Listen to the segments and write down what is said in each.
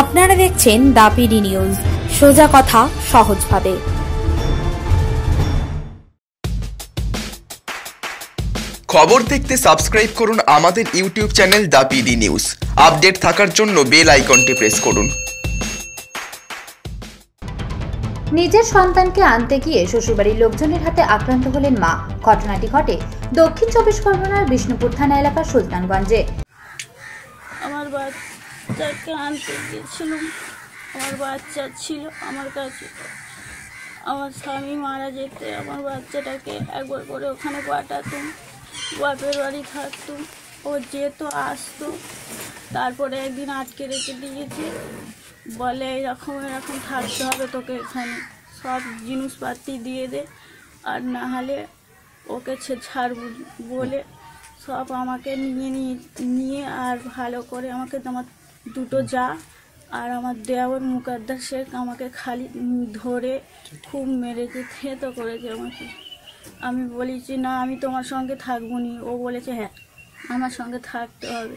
আপনারা দেখছেন দাপিডি নিউজ, সোজা কথা সহজভাবে। খবর দেখতে সাবস্ক্রাইব করুন আমাদের ইউটিউব চ্যানেল দাপিডি নিউজ। আপডেট থাকার জন্য বেল আইকনটি প্রেস করুন। নিজের সন্তানকে আনতে গিয়ে শ্বশুরবাড়ির লোকজনের হাতে আক্রান্ত হলেন মা। ঘটনাটি ঘটে দক্ষিণ 24 পরগনার বিষ্ণুপুর থানা এলাকার সুলতানগঞ্জে। আমার বাচ্চাকে আনতে গিয়েছিলাম, আমার বাচ্চা ছিল আমার কাছে। আমার স্বামী মারা যেতে আমার বাচ্চাটাকে একবার করে ওখানে পাঠাতাম, বাপের বাড়ি থাকতাম, ও যেত আসতো। তারপরে একদিন আটকে রেখে দিয়েছে, বলে এরকম থাকতে হবে তোকে, এখানে সব জিনিসপাতি দিয়ে দে, আর না হলে ওকে ছাড় বলে সব আমাকে নিয়ে আর ভালো করে আমাকে আমার দুটো যা আর আমার দেওয়ার মুকাদ্দার শেখ আমাকে খালি ধরে খুব মেরেছে, থেতো করেছে আমাকে। আমি বলেছি না আমি তোমার সঙ্গে থাকবো নি। ও বলেছে হ্যাঁ আমার সঙ্গে থাকতে হবে,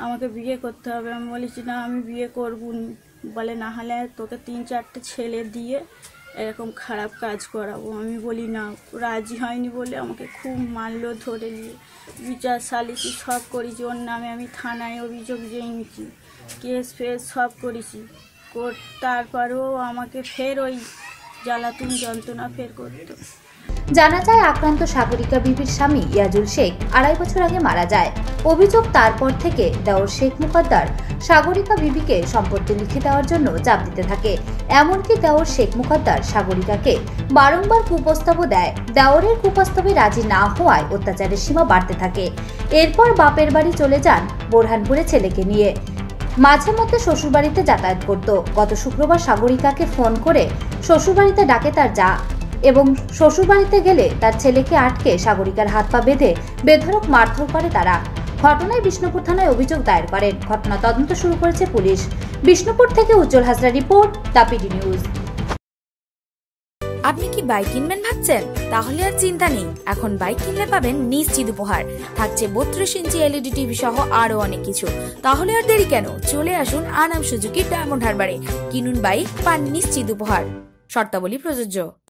আমাকে বিয়ে করতে হবে। আমি বলেছি না আমি বিয়ে করবো নি। বলে না হলে তোকে 3-4টে ছেলে দিয়ে এরকম খারাপ কাজ করাবো। আমি বলি না, রাজি হয়নি বলে আমাকে খুব মারলো, ধরে নিয়ে বিচার সালিশি সব করেছি। ওর নামে আমি থানায় অভিযোগ জানিয়েছি, কেস ফেস সব করেছি। তারপরেও আমাকে ফের ওই জ্বালাতন যন্ত্রণা ফের করতো। জানা যায় আক্রান্ত সাগরিকা বিবির স্বামী ইয়াজুল শেখ 2.5 বছর আগে মারা যায়। অভিযোগ তারপর থেকে দেওর শেখ মুকদ্দার সাগরিকা বিবিকে সম্পত্তি লিখে দেওয়ার জন্য চাপ দিতে থাকে। এমনকি দেওর শেখ মুকদ্দার সাগরিকাকে বারংবার কুপ্রস্তাবও দেয়। দেওরের কুপ্রস্তাবে রাজি না হওয়ায় অত্যাচারের সীমা বাড়তে থাকে। এরপর বাপের বাড়ি চলে যান বোরহানপুরে ছেলেকে নিয়ে। মাঝে মধ্যে শ্বশুরবাড়িতে যাতায়াত করত। গত শুক্রবার সাগরিকাকে ফোন করে শ্বশুরবাড়িতে ডাকে তার যা, এবং শ্বশুরবাড়িতে গেলে তার ছেলেকে আটকে সাগরিকার হাত পা বেঁধে বেধড়ক মারধর করে তারা। ঘটনায় বিষ্ণুপুর থানায় অভিযোগ দায়ের করেন। ঘটনা তদন্ত শুরু করেছে পুলিশ। বিষ্ণুপুর থেকে উজ্জ্বল হাজরা রিপোর্ট, দাপিডি নিউজ। আপনি কি বাইক কিনবেন ভাবছেন? তাহলে আর চিন্তা নেই, এখন বাইক কিনলে পাবেন নিশ্চিত উপহার। থাকছে 32 ইঞ্চি LED টিভি সহ আরো অনেক কিছু। তাহলে আর দেরি কেন, চলে আসুন আনাম সুজুকি ডায়মন্ড হারবারে। কিনুন বাইক, পান নিশ্চিত উপহার। শর্তাবলী প্রযোজ্য।